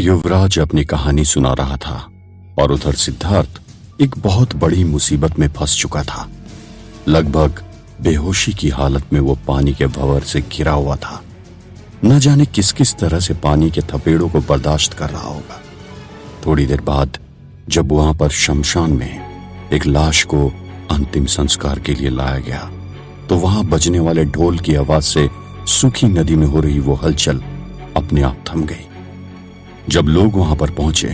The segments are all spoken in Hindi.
युवराज अपनी कहानी सुना रहा था और उधर सिद्धार्थ एक बहुत बड़ी मुसीबत में फंस चुका था। लगभग बेहोशी की हालत में वो पानी के भंवर से घिरा हुआ था। न जाने किस किस तरह से पानी के थपेड़ों को बर्दाश्त कर रहा होगा। थोड़ी देर बाद जब वहां पर शमशान में एक लाश को अंतिम संस्कार के लिए लाया गया तो वहां बजने वाले ढोल की आवाज से सूखी नदी में हो रही वो हलचल अपने आप थम गई। जब लोग वहां पर पहुंचे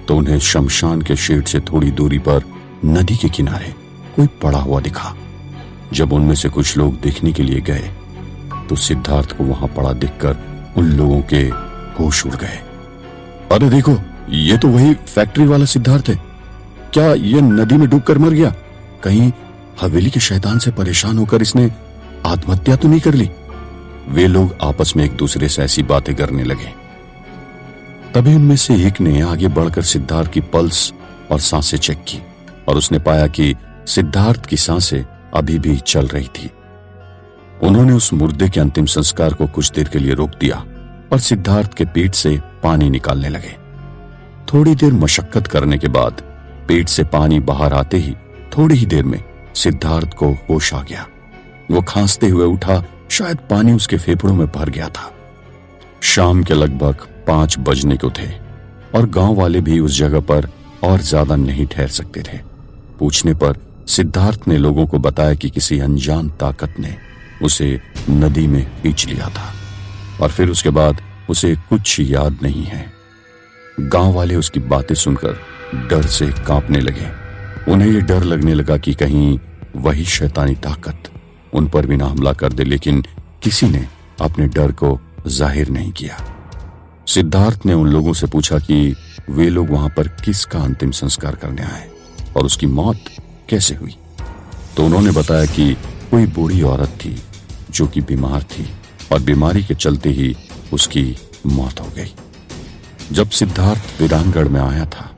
तो उन्हें शमशान के शेड से थोड़ी दूरी पर नदी के किनारे कोई पड़ा हुआ दिखा। जब उनमें से कुछ लोग देखने के लिए गए तो सिद्धार्थ को वहां पड़ा देखकर उन लोगों के होश उड़ गए। अरे देखो, ये तो वही फैक्ट्री वाला सिद्धार्थ है। क्या ये नदी में डूबकर मर गया? कहीं हवेली के शैतान से परेशान होकर इसने आत्महत्या तो नहीं कर ली? वे लोग आपस में एक दूसरे से ऐसी बातें करने लगे। तभी उनमें से एक ने आगे बढ़कर सिद्धार्थ की पल्स और सांसें चेक की और उसने पाया कि सिद्धार्थ की सांसें अभी भी चल रही थी। उन्होंने उस मुर्दे के अंतिम संस्कार को कुछ देर के लिए रोक दिया और सिद्धार्थ के पेट से पानी निकालने लगे। थोड़ी देर मशक्कत करने के बाद पेट से पानी बाहर आते ही थोड़ी ही देर में सिद्धार्थ को होश आ गया। वो खांसते हुए उठा, शायद पानी उसके फेफड़ों में भर गया था। शाम के लगभग 5 बजने को थे और गांव वाले भी उस जगह पर और ज्यादा नहीं ठहर सकते थे। पूछने पर सिद्धार्थ ने लोगों को बताया कि किसी अनजान ताकत ने उसे नदी में खींच लिया था और फिर उसके बाद उसे कुछ याद नहीं है। गांव वाले उसकी बातें सुनकर डर से कांपने लगे। उन्हें यह डर लगने लगा कि कहीं वही शैतानी ताकत उन पर भी ना हमला कर दे, लेकिन किसी ने अपने डर को जाहिर नहीं किया। सिद्धार्थ ने उन लोगों से पूछा कि वे लोग वहां पर किसका अंतिम संस्कार करने आए और उसकी मौत कैसे हुई। तो उन्होंने बताया कि कोई बूढ़ी औरत थी जो कि बीमार थी और बीमारी के चलते ही उसकी मौत हो गई। जब सिद्धार्थ वीरानगढ़ में आया था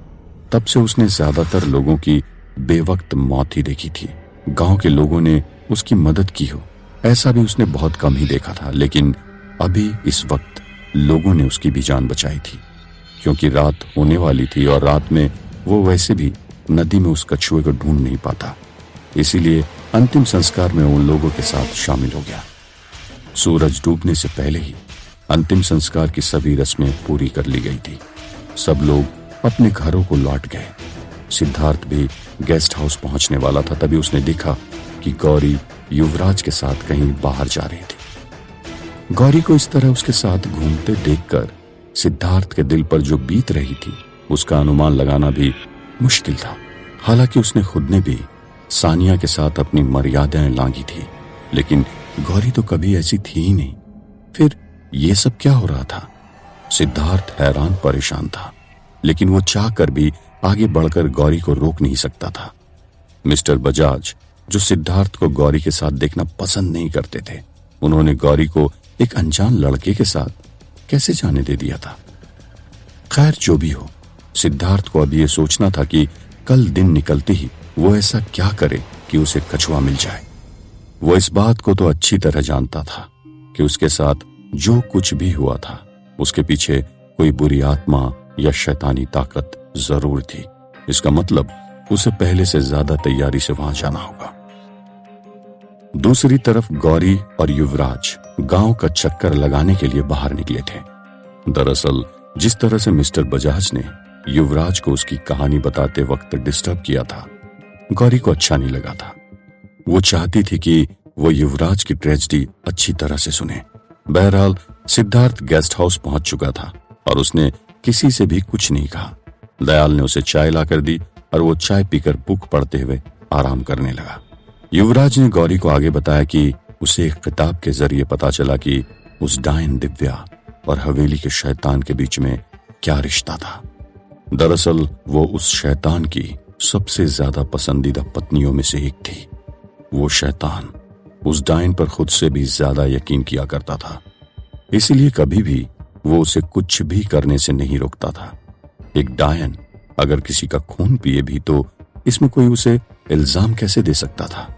तब से उसने ज्यादातर लोगों की बेवक्त मौत ही देखी थी। गांव के लोगों ने उसकी मदद की हो ऐसा भी उसने बहुत कम ही देखा था, लेकिन अभी इस वक्त लोगों ने उसकी भी जान बचाई थी क्योंकि रात होने वाली थी और रात में वो वैसे भी नदी में उस कछुए को ढूंढ नहीं पाता। इसीलिए अंतिम संस्कार में उन लोगों के साथ शामिल हो गया। सूरज डूबने से पहले ही अंतिम संस्कार की सभी रस्में पूरी कर ली गई थी। सब लोग अपने घरों को लौट गए। सिद्धार्थ भी गेस्ट हाउस पहुंचने वाला था, तभी उसने देखा कि गौरी युवराज के साथ कहीं बाहर जा रही थी। गौरी को इस तरह उसके साथ घूमते देखकर सिद्धार्थ के दिल पर जो बीत रही थी उसका अनुमान लगाना भी मुश्किल था। हालांकि उसने खुद ने भी सानिया के साथ अपनी मर्यादाएं लांघी थी, लेकिन गौरी तो कभी ऐसी थी ही नहीं। फिर ये सब क्या हो रहा था? सिद्धार्थ हैरान परेशान था, लेकिन वो चाह कर भी आगे बढ़कर गौरी को रोक नहीं सकता था। मिस्टर बजाज, जो सिद्धार्थ को गौरी के साथ देखना पसंद नहीं करते थे, उन्होंने गौरी को एक अनजान लड़के के साथ कैसे जाने दे दिया था। खैर, जो भी हो, सिद्धार्थ को अब ये सोचना था कि कल दिन निकलते ही वो ऐसा क्या करे कि उसे कछुआ मिल जाए। वो इस बात को तो अच्छी तरह जानता था कि उसके साथ जो कुछ भी हुआ था उसके पीछे कोई बुरी आत्मा या शैतानी ताकत जरूर थी। इसका मतलब उसे पहले से ज्यादा तैयारी से वहां जाना होगा। दूसरी तरफ गौरी और युवराज गांव का चक्कर लगाने के लिए बाहर निकले थे। दरअसल जिस तरह से मिस्टर बजाज ने युवराज को उसकी कहानी बताते वक्त डिस्टर्ब किया था, गौरी को अच्छा नहीं लगा था। वो चाहती थी कि वो युवराज की ट्रेजेडी अच्छी तरह से सुने। बहरहाल सिद्धार्थ गेस्ट हाउस पहुंच चुका था और उसने किसी से भी कुछ नहीं कहा। दयाल ने उसे चाय लाकर दी और वो चाय पीकर बुक पढ़ते हुए आराम करने लगा। युवराज ने गौरी को आगे बताया कि उसे एक किताब के जरिए पता चला कि उस डायन दिव्या और हवेली के शैतान के बीच में क्या रिश्ता था। दरअसल वो उस शैतान की सबसे ज्यादा पसंदीदा पत्नियों में से एक थी। वो शैतान उस डायन पर खुद से भी ज्यादा यकीन किया करता था, इसीलिए कभी भी वो उसे कुछ भी करने से नहीं रोकता था। एक डायन अगर किसी का खून पिए भी तो इसमें कोई उसे इल्जाम कैसे दे सकता था।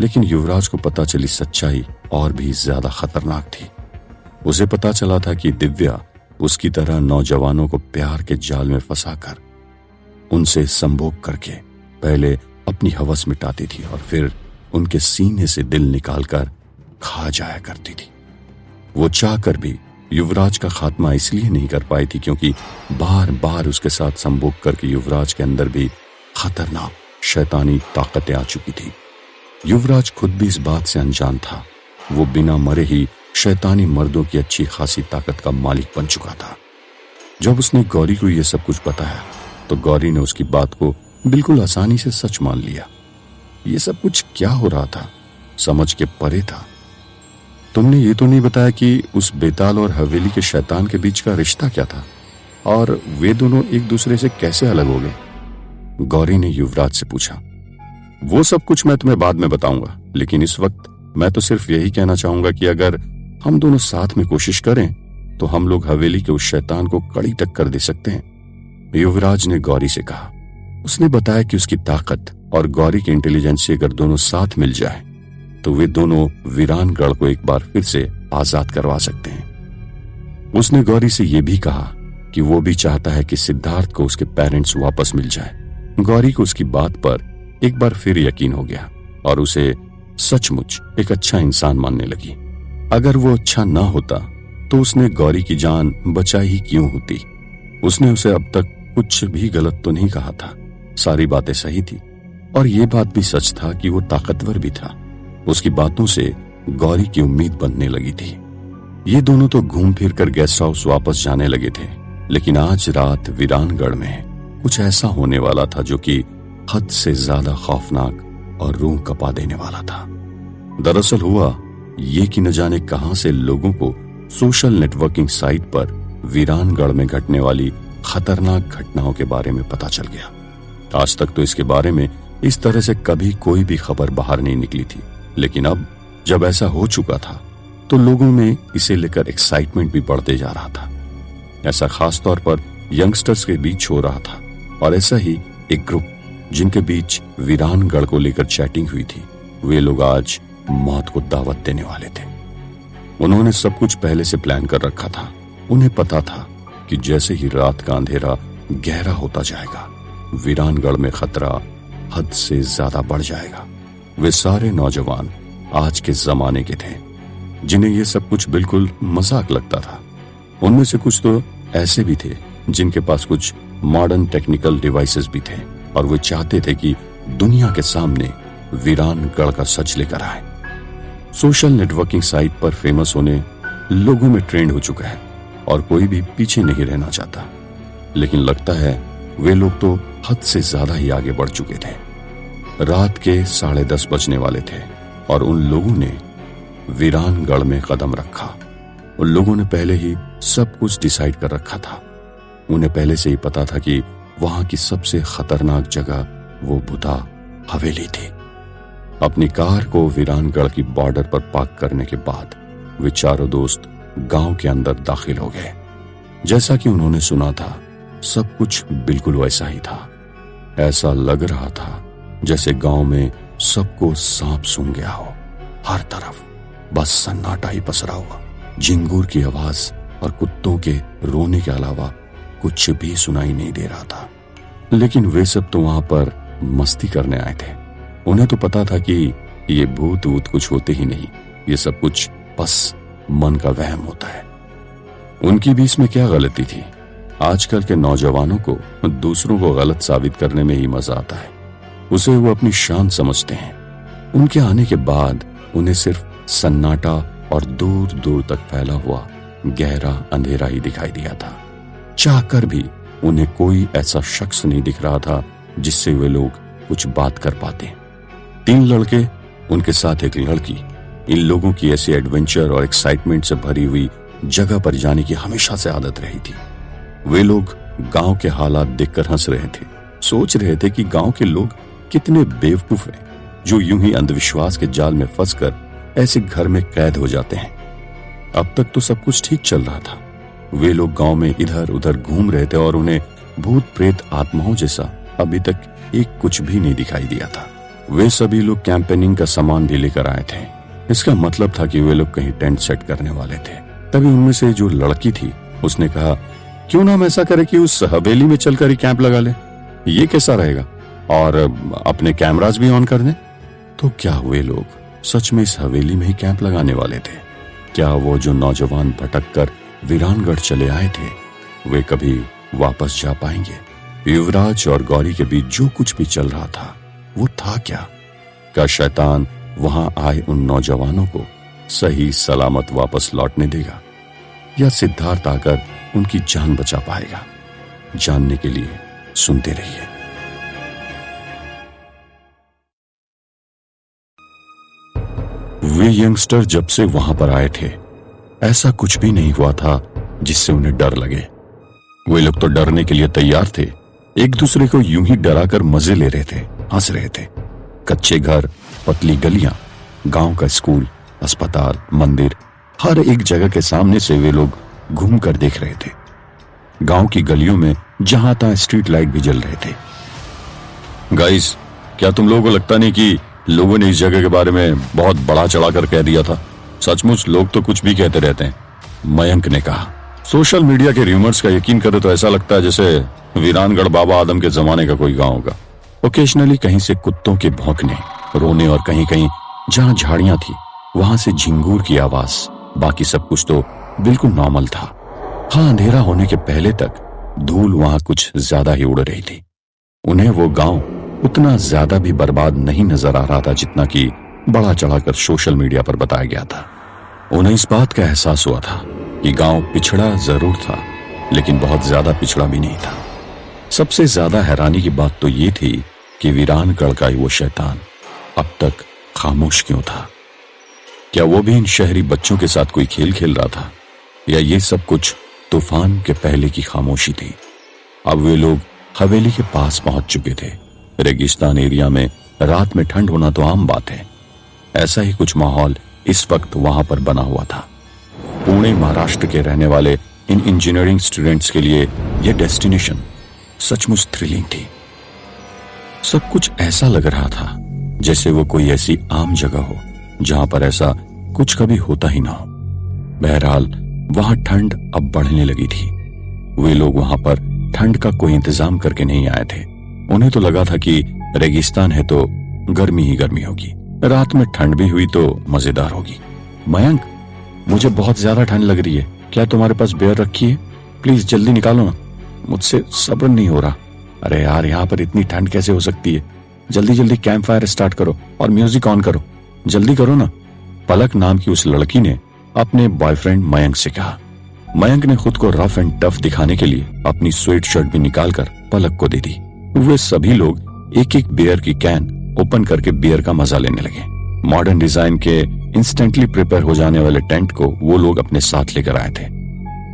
लेकिन युवराज को पता चली सच्चाई और भी ज्यादा खतरनाक थी। उसे पता चला था कि दिव्या उसकी तरह नौजवानों को प्यार के जाल में फंसाकर उनसे संभोग करके पहले अपनी हवस मिटाती थी और फिर उनके सीने से दिल निकालकर खा जाया करती थी। वो चाहकर भी युवराज का खात्मा इसलिए नहीं कर पाई थी क्योंकि बार बार उसके साथ संभोग करके युवराज के अंदर भी खतरनाक शैतानी ताकतें आ चुकी थी। युवराज खुद भी इस बात से अनजान था। वो बिना मरे ही शैतानी मर्दों की अच्छी खासी ताकत का मालिक बन चुका था। जब उसने गौरी को यह सब कुछ बताया तो गौरी ने उसकी बात को बिल्कुल आसानी से सच मान लिया। ये सब कुछ क्या हो रहा था समझ के परे था। तुमने ये तो नहीं बताया कि उस बेताल और हवेली के शैतान के बीच का रिश्ता क्या था और वे दोनों एक दूसरे से कैसे अलग हो गए? गौरी ने युवराज से पूछा। वो सब कुछ मैं तुम्हें बाद में बताऊंगा, लेकिन इस वक्त मैं तो सिर्फ यही कहना चाहूंगा कि अगर हम दोनों साथ में कोशिश करें तो हम लोग हवेली के उस शैतान को कड़ी टक्कर दे सकते हैं। युवराज ने गौरी से कहा। उसने बताया कि उसकी ताकत और गौरी की इंटेलिजेंस से अगर दोनों साथ मिल जाए तो वे दोनों वीरानगढ़ को एक बार फिर से आजाद करवा सकते हैं। उसने गौरी से यह भी कहा कि वो भी चाहता है कि सिद्धार्थ को उसके पेरेंट्स वापस मिल जाए। गौरी को उसकी बात पर एक बार फिर यकीन हो गया और उसे सचमुच एक अच्छा इंसान मानने लगी। अगर वो अच्छा ना होता तो उसने गौरी की जान बचाई ही क्यों होती? उसने उसे अब तक कुछ भी गलत तो नहीं कहा था। सारी बातें सही थी और ये बात भी सच था कि वो ताकतवर भी था। उसकी बातों से गौरी की उम्मीद बनने लगी थी। ये दोनों तो घूम फिर कर गेस्ट हाउस वापस जाने लगे थे, लेकिन आज रात वीरानगढ़ में कुछ ऐसा होने वाला था जो कि हद से ज्यादा खौफनाक और रूह कपा देने वाला था। दरअसल हुआ ये कि न जाने कहां से लोगों को सोशल नेटवर्किंग साइट पर वीरानगढ़ में घटने वाली खतरनाक घटनाओं के बारे में पता चल गया। आज तक तो इसके बारे में इस तरह से कभी कोई भी खबर बाहर नहीं निकली थी, लेकिन अब जब ऐसा हो चुका था तो लोगों में इसे लेकर एक्साइटमेंट भी बढ़ते जा रहा था। ऐसा खास तौर पर यंगस्टर्स के बीच हो रहा था और ऐसा ही एक ग्रुप जिनके बीच वीरानगढ़ को लेकर चैटिंग हुई थी, वे लोग आज मौत को दावत देने वाले थे। उन्होंने सब कुछ पहले से प्लान कर रखा था। उन्हें पता था कि जैसे ही रात का अंधेरा गहरा होता जाएगा वीरानगढ़ में खतरा हद से ज्यादा बढ़ जाएगा। वे सारे नौजवान आज के जमाने के थे जिन्हें यह सब कुछ बिल्कुल मजाक लगता था। उनमें से कुछ तो ऐसे भी थे जिनके पास कुछ मॉडर्न टेक्निकल डिवाइसेस भी थे और वे चाहते थे कि दुनिया के सामने वीरानगढ़ का सच लेकर आए। सोशल नेटवर्किंग साइट पर फेमस होने लोगों में ट्रेंड हो चुका है और कोई भी पीछे नहीं रहना चाहता, लेकिन लगता है वे लोग तो हद से ज्यादा ही आगे बढ़ चुके थे। रात के 10:30 बजने वाले थे और उन लोगों ने वीरानगढ़ में कदम रखा। उन लोगों ने पहले ही सब कुछ डिसाइड कर रखा था। उन्हें पहले से ही पता था कि वहां की सबसे खतरनाक जगह वो बुधा हवेली थी। अपनी कार को वीरानगढ़ की बॉर्डर पर पार्क करने के बाद वे चारों दोस्त गांव के अंदर दाखिल हो गए। जैसा कि उन्होंने सुना था सब कुछ बिल्कुल वैसा ही था। ऐसा लग रहा था जैसे गांव में सबको सांप सूंघ गया हो। हर तरफ बस सन्नाटा ही पसरा हुआ। झिंगूर की आवाज और कुत्तों के रोने के अलावा कुछ भी सुनाई नहीं दे रहा था। लेकिन वे सब तो वहां पर मस्ती करने आए थे। उन्हें तो पता था कि ये भूत वूत कुछ होते ही नहीं, ये सब कुछ बस मन का वहम होता है। उनकी भी इसमें क्या गलती थी? आजकल के नौजवानों को दूसरों को गलत साबित करने में ही मजा आता है। उसे वो अपनी शान समझते हैं। उनके आने के बाद उन्हें सिर्फ सन्नाटा और दूर दूर तक फैला हुआ गहरा अंधेरा ही दिखाई दिया था। चाहकर भी उन्हें कोई ऐसा शख्स नहीं दिख रहा था जिससे वे लोग कुछ बात कर पाते। 3 लड़के, उनके साथ एक लड़की। इन लोगों की ऐसी एडवेंचर और एक्साइटमेंट से भरी हुई जगह पर जाने की हमेशा से आदत रही थी। वे लोग गांव के हालात देखकर हंस रहे थे, सोच रहे थे कि गांव के लोग कितने बेवकूफ हैं जो यूं ही अंधविश्वास के जाल में फंसकर ऐसे घर में कैद हो जाते हैं। अब तक तो सब कुछ ठीक चल रहा था। वे लोग गांव में इधर उधर घूम रहे थे और उन्हें भूत प्रेत आत्माओं जैसा अभी तक एक कुछ भी नहीं दिखाई दिया था। वे सभी लोग कैंपेनिंग का सामान भी लेकर आए थे। इसका मतलब था कि वे लोग कहीं टेंट सेट करने वाले थे। तभी उनमें से जो लड़की थी उसने कहा, क्यों ना हम ऐसा करें कि उस हवेली में चलकर ही कैंप लगा लें। ये कैसा रहेगा? और अपने कैमरास भी ऑन कर दें। तो क्या वे लोग सच में इस हवेली में ही कैंप लगाने वाले थे? क्या वो जो नौजवान भटक कर वीरानगढ़ चले आए थे, वे कभी वापस जा पाएंगे? युवराज और गौरी के बीच जो कुछ भी चल रहा था, वो था क्या? क्या शैतान वहां आए उन नौजवानों को सही सलामत वापस लौटने देगा, या सिद्धार्थ आकर उनकी जान बचा पाएगा? जानने के लिए सुनते रहिए। वे यंगस्टर जब से वहां पर आए थे, ऐसा कुछ भी नहीं हुआ था जिससे उन्हें डर लगे। वे लोग तो डरने के लिए तैयार थे, एक दूसरे को यूं ही डराकर मजे ले रहे थे, हंस रहे थे। कच्चे घर, पतली गलियां, गांव का स्कूल, अस्पताल, मंदिर, हर एक जगह के सामने से वे लोग घूम कर देख रहे थे। गांव की गलियों में जहां तहां स्ट्रीट लाइट भी जल रहे थे। गाइस, क्या तुम लोगों को लगता नहीं कि लोगों ने इस जगह के बारे में बहुत बड़ा चढ़ाकर कह दिया था? सचमुच लोग तो कुछ भी कहते रहते हैं, मयंक ने कहा। सोशल मीडिया के र्यूमर्स का यकीन करे तो ऐसा लगता है जैसे वीरानगढ़ बाबा आदम के जमाने का कोई गांव होगा। ओकेजनली कहीं से कुत्तों के भौंकने, रोने और कहीं कहीं जहां झाड़ियां थी वहां से झिंगूर की आवाज। बाकी सब कुछ तो बिल्कुल नॉर्मल था। हाँ, अंधेरा होने के पहले तक धूल वहां कुछ ज्यादा ही उड़ रही थी। उन्हें वो गांव उतना ज्यादा भी बर्बाद नहीं नजर आ रहा था जितना कि बड़ा चढ़ाकर सोशल मीडिया पर बताया गया था। उन्हें इस बात का एहसास हुआ था कि गांव पिछड़ा जरूर था, लेकिन बहुत ज्यादा पिछड़ा भी नहीं था। सबसे ज्यादा हैरानी की बात तो ये थी कि वीरानगढ़ का वो शैतान अब तक खामोश क्यों था? क्या वो भी इन शहरी बच्चों के साथ कोई खेल खेल रहा था, या ये सब कुछ तूफान के पहले की खामोशी थी? अब वे लोग हवेली के पास पहुंच चुके थे। रेगिस्तान एरिया में रात में ठंड होना तो आम बात है। ऐसा ही कुछ माहौल इस वक्त वहां पर बना हुआ था। पुणे महाराष्ट्र के रहने वाले इन इंजीनियरिंग स्टूडेंट्स के लिए यह डेस्टिनेशन सचमुच थ्रिलिंग थी। सब कुछ ऐसा लग रहा था जैसे वो कोई ऐसी आम जगह हो जहां पर ऐसा कुछ कभी होता ही ना हो। बहरहाल वहां ठंड अब बढ़ने लगी थी। वे लोग वहां पर ठंड का कोई इंतजाम करके नहीं आए थे। उन्हें तो लगा था कि रेगिस्तान है तो गर्मी ही गर्मी होगी, रात में ठंड भी हुई तो मजेदार होगी। मयंक, मुझे बहुत ज्यादा ठंड लग रही है, क्या तुम्हारे पास बियर रखी है? प्लीज जल्दी निकालो ना, मुझसे सब्र नहीं हो रहा। अरे यार, यहाँ पर इतनी ठंड कैसे हो सकती है? जल्दी जल्दी कैंप फायर स्टार्ट करो और म्यूजिक ऑन करो, जल्दी करो ना। पलक नाम की उस लड़की ने अपने बॉयफ्रेंड मयंक से कहा। मयंक ने खुद को रफ एंड टफ दिखाने के लिए अपनी स्वेट शर्ट भी निकालकर पलक को दे दी। वे सभी लोग एक एक बियर की कैन ओपन करके बियर का मजा लेने लगे। मॉडर्न डिजाइन के इंस्टेंटली प्रिपेयर हो जाने वाले टेंट को वो लोग अपने साथ लेकर आए थे।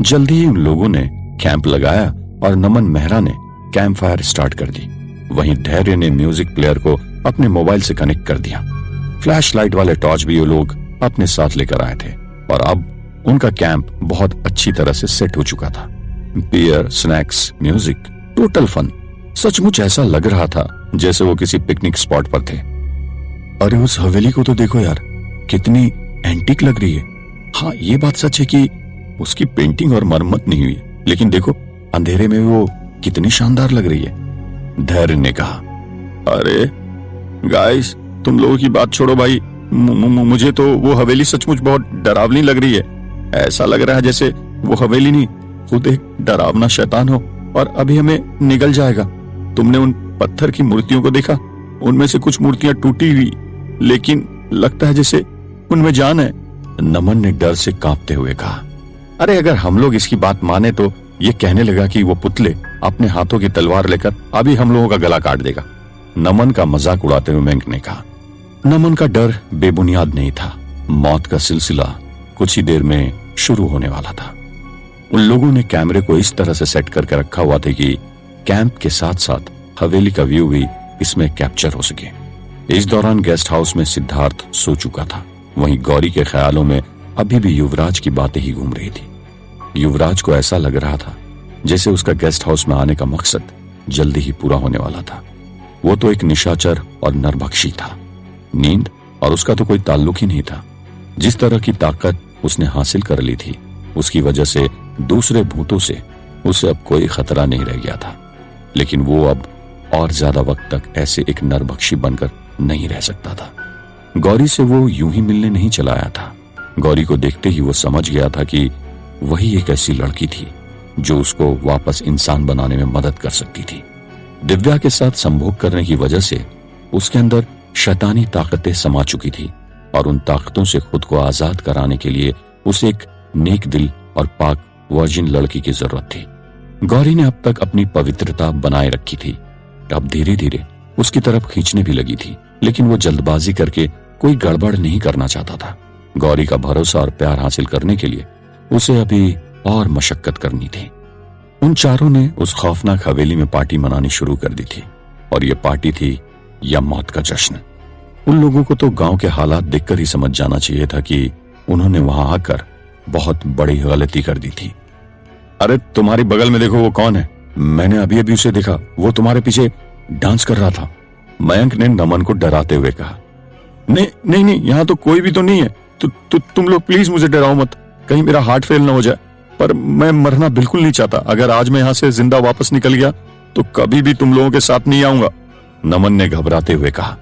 जल्दी ही उन लोगों ने कैंप लगाया और नमन मेहरा ने कैंप फायर स्टार्ट कर दी। वहीं धैर्य ने म्यूजिक प्लेयर को अपने मोबाइल से कनेक्ट कर दिया। फ्लैश लाइट वाले टॉर्च भी वो लोग अपने साथ लेकर आए थे और अब उनका कैंप बहुत अच्छी तरह से सेट हो चुका था। Beer, snacks, music, total fun. सचमुच ऐसा लग रहा था जैसे वो किसी पिकनिक स्पॉट पर थे। अरे उस हवेली को तो देखो यार, कितनी एंटीक लग रही है। हाँ, ये बात सच है कि उसकी पेंटिंग और मरम्मत नहीं हुई, लेकिन देखो अंधेरे में वो कितनी शानदार लग रही है। धैर्य ने कहा, अरे गाइस, तुम लोगों की बात छोड़ो भाई, मुझे तो वो हवेली सचमुच बहुत डरावनी लग रही है। ऐसा लग रहा है जैसे वो हवेली नहीं, खुद एक डरावना शैतान हो और अभी हमें निगल जाएगा। तुमने उन पत्थर की मूर्तियों को देखा? उनमें से कुछ मूर्तियां टूटी हुई, लेकिन लगता है जैसे उनमें जान है। नमन ने डर से कांपते हुए कहा, अरे अगर हम लोग इसकी बात माने तो ये कहने लगा कि वो पुतले अपने हाथों की तलवार लेकर अभी हम लोगों का गला काट देगा। नमन का मजाक उड़ाते हुए मयंक ने कहा। नमन का डर बेबुनियाद नहीं था। मौत का सिलसिला कुछ ही देर में शुरू होने वाला था। उन लोगों ने कैमरे को इस तरह से सेट करके रखा हुआ था कि कैंप के साथ साथ हवेली का व्यू भी इसमें कैप्चर हो सके। इस दौरान गेस्ट हाउस में सिद्धार्थ सो चुका था। वहीं गौरी के ख्यालों में अभी भी युवराज की बातें ही घूम रही थी। युवराज को ऐसा लग रहा था जैसे उसका गेस्ट हाउस में आने का मकसद जल्दी ही पूरा होने वाला था। वो तो एक निशाचर और नरभक्षी था। नींद और उसका तो कोई ताल्लुक ही नहीं था। जिस तरह की ताकत उसने हासिल कर ली थी, उसकी वजह से दूसरे भूतों से उसे अब कोई खतरा नहीं रह गया था। लेकिन वो अब और ज्यादा वक्त तक ऐसे एक नरभक्षी बनकर नहीं रह सकता था। गौरी से वो यूं ही मिलने नहीं चला आया था। गौरी को देखते ही वो समझ गया था कि वही एक ऐसी लड़की थी जो उसको वापस इंसान बनाने में मदद कर सकती थी। दिव्या के साथ संभोग करने की वजह से उसके अंदर शैतानी ताकतें समा चुकी थी और उन ताकतों से खुद को आजाद कराने के लिए उसे एक नेक दिल और पाक वर्जिन लड़की की जरूरत थी। गौरी ने अब तक अपनी पवित्रता बनाए रखी थी, अब धीरे धीरे उसकी तरफ खींचने भी लगी थी, लेकिन वो जल्दबाजी करके कोई गड़बड़ नहीं करना चाहता था। गौरी का भरोसा और प्यार हासिल करने के लिए उसे अभी और मशक्कत करनी थी। उन चारों ने उस खौफनाक हवेली में पार्टी मनानी शुरू कर दी थी और ये पार्टी थी या मौत का जश्न। उन लोगों को तो गांव के हालात देखकर ही समझ जाना चाहिए था कि उन्होंने वहां आकर बहुत बड़ी गलती कर दी थी। अरे तुम्हारी बगल में देखो, वो कौन है? मैंने अभी अभी उसे देखा, वो तुम्हारे पीछे डांस कर रहा था। मयंक ने नमन को डराते हुए कहा। नहीं नहीं नहीं, यहाँ तो कोई भी तो नहीं है। तुम लोग प्लीज मुझे डराओ मत, कहीं मेरा हार्ट फेल ना हो जाए। पर मैं मरना बिल्कुल नहीं चाहता। अगर आज मैं यहाँ से जिंदा वापस निकल गया तो कभी भी तुम लोगों के साथ नहीं आऊंगा, नमन ने घबराते हुए कहा।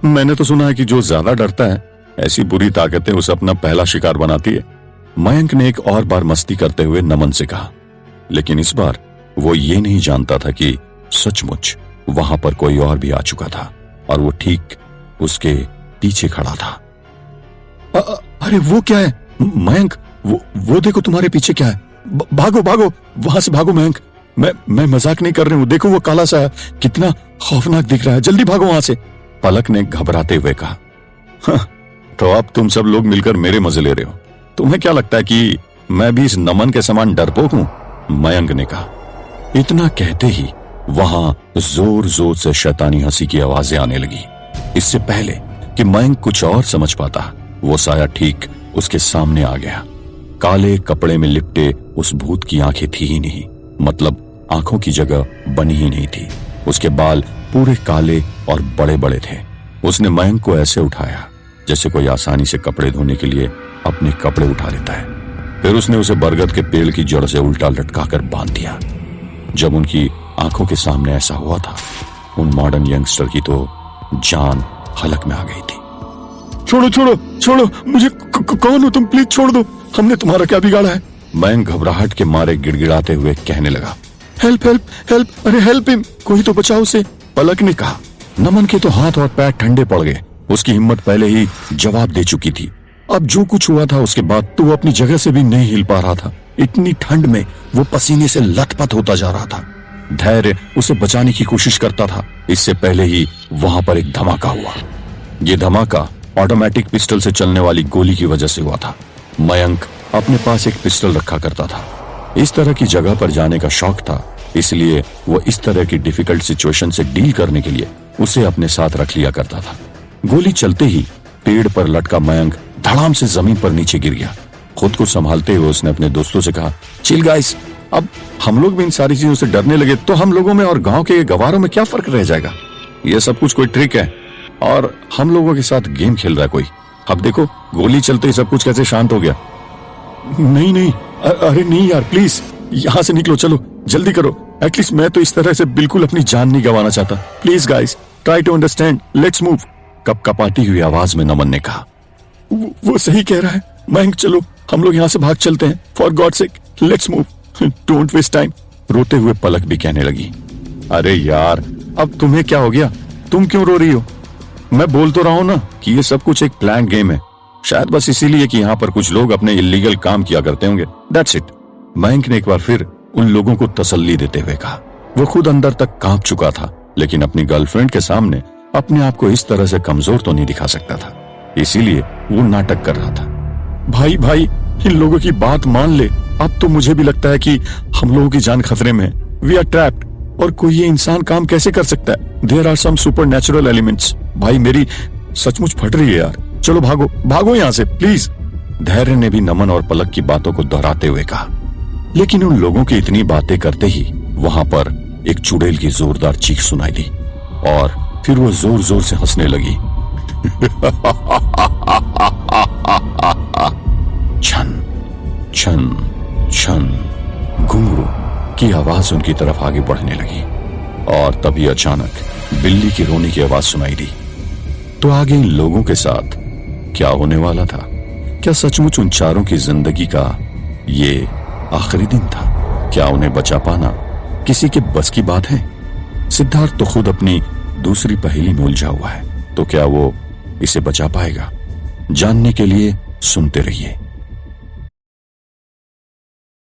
मैंने तो सुना है कि जो ज्यादा डरता है ऐसी बुरी ताकतें उसे अपना पहला शिकार बनाती है, मयंक ने एक और बार मस्ती करते हुए नमन से कहा। लेकिन इस बार वो ये नहीं जानता था कि सचमुच वहां पर कोई और भी आ चुका था और वो ठीक उसके पीछे खड़ा था। अरे वो क्या है मयंक? वो देखो तुम्हारे पीछे क्या है। भागो भागो, वहां से भागो मयंक। मैं मजाक नहीं कर रही हूँ, देखो वो काला सा है, कितना खौफनाक दिख रहा है, जल्दी भागो वहां से, पलक ने घबराते हुए कहा। हाँ, तो अब तुम सब लोग मिलकर मेरे मजे ले रहे हो। तुम्हें क्या लगता है कि मैं भी इस नमन के समान डरपोक हूं? मयंक ने कहा। इतना कहते ही वहां जोर जोर से शैतानी हंसी की आवाजें आने लगी। इससे पहले कि मयंक कुछ और समझ पाता, वो साया ठीक उसके सामने आ गया। काले कपड़े में लिपटे उस भूत की आंखें थी ही नहीं, मतलब आंखों की जगह बनी ही नहीं थी। उसके बाल पूरे काले और बड़े बड़े थे। उसने मयंक को ऐसे उठाया जैसे कोई आसानी से कपड़े धोने के लिए अपने कपड़े उठा लेता है। फिर उसने उसे बरगद के पेड़ की जड़ से उल्टा लटकाकर बांध दिया। जब उनकी आंखों के सामने ऐसा हुआ था, उन मॉडर्न यंगस्टर की तो जान हलक में आ गई थी। छोड़ो छोड़ो छोड़ो मुझे, कौन हो तुम? प्लीज छोड़ दो, हमने तुम्हारा क्या बिगाड़ा है? मयंक घबराहट के मारे गिड़गिड़ाते हुए कहने लगा। हेल्प हेल्प हेल्प, अरे हेल्प हिम, कोई तो बचाओ उसे, पलक ने कहा। नमन के तो हाथ और पैर ठंडे पड़ गए। उसकी हिम्मत पहले ही जवाब दे चुकी थी। अब जो कुछ हुआ था उसके बाद तो वो अपनी जगह से भी नहीं हिल पा रहा था। इतनी ठंड में वो पसीने से लथपथ होता जा रहा था। धैर्य उसे बचाने की कोशिश करता था। इससे पहले ही वहां पर एक धमाका हुआ। ये धमाका ऑटोमेटिक पिस्टल से चलने वाली गोली की वजह से हुआ था। मयंक अपने पास एक पिस्टल रखा करता था। इस तरह की जगह पर जाने का शौक था, इसलिए वो इस तरह की डिफिकल्ट सिचुएशन से डील करने के लिए उसे अपने साथ रख लिया करता था। गोली चलते ही पेड़ पर लटका मयंक धड़ाम से जमीन पर नीचे गिर गया। खुद को संभालते हुए उसने अपने दोस्तों से कहा, चिल गाइस, अब हम लोग भी इन सारी चीजों से डरने लगे तो हम लोगों में और गांव के गवारों में क्या फर्क रह जाएगा? ये सब कुछ कोई ट्रिक है और हम लोगों के साथ गेम खेल रहा है कोई। अब देखो गोली चलते ही सब कुछ कैसे शांत हो गया। नहीं नहीं, अरे नहीं यार, प्लीज यहाँ से निकलो, चलो जल्दी करो। एटलीस्ट मैं तो इस तरह से बिल्कुल अपनी जान नहीं गंवाना चाहता। Please guys, try to understand, let's move, कपकपाती हुई आवाज में नमन ने कहा। वो सही कह रहा है मयंक, चलो हम लोग यहाँ से भाग चलते हैं, for God sake let's move, don't waste time, रोते हुए पलक भी कहने लगी। अरे यार, अब तुम्हें क्या हो गया? तुम क्यों रो रही हो? मैं बोल तो रहा हूं ना कि ये सब कुछ एक प्लान गेम है, शायद बस इसीलिए कि यहाँ पर कुछ लोग अपने इलीगल काम किया करते होंगे, दैट्स इट। मयंक ने एक बार फिर उन लोगों को तसल्ली देते हुए कहा। वो खुद अंदर तक कांप चुका था, लेकिन अपनी गर्लफ्रेंड के सामने अपने आप को इस तरह से कमजोर तो नहीं दिखा सकता था, इसीलिए वो नाटक कर रहा था। भाई भाई, इन लोगों की बात मान ले, अब तो मुझे भी लगता है कि हम लोगों की जान खतरे में है। वी आर ट्रैप्ड, और कोई ये इंसान काम कैसे कर सकता है? There are some supernatural elements. भाई मेरी सचमुच फट रही है यार, चलो भागो भागो यहाँ से प्लीज। धैर्य ने भी नमन और पलक की बातों को दोहराते हुए कहा। लेकिन उन लोगों की इतनी बातें करते ही वहां पर एक चुड़ैल की जोरदार चीख सुनाई दी और फिर वो जोर जोर से हंसने लगी। छन छन छन घुंघरू की आवाज उनकी तरफ आगे बढ़ने लगी और तभी अचानक बिल्ली की रोने की आवाज सुनाई दी। तो आगे इन लोगों के साथ क्या होने वाला था? क्या सचमुच उन चारों की जिंदगी का ये आखिरी दिन था? क्या उन्हें बचा पाना किसी के बस की बात है? सिद्धार्थ तो खुद अपनी दूसरी पहेली में उलझा हुआ है, तो क्या वो इसे बचा पाएगा? जानने के लिए सुनते रहिए।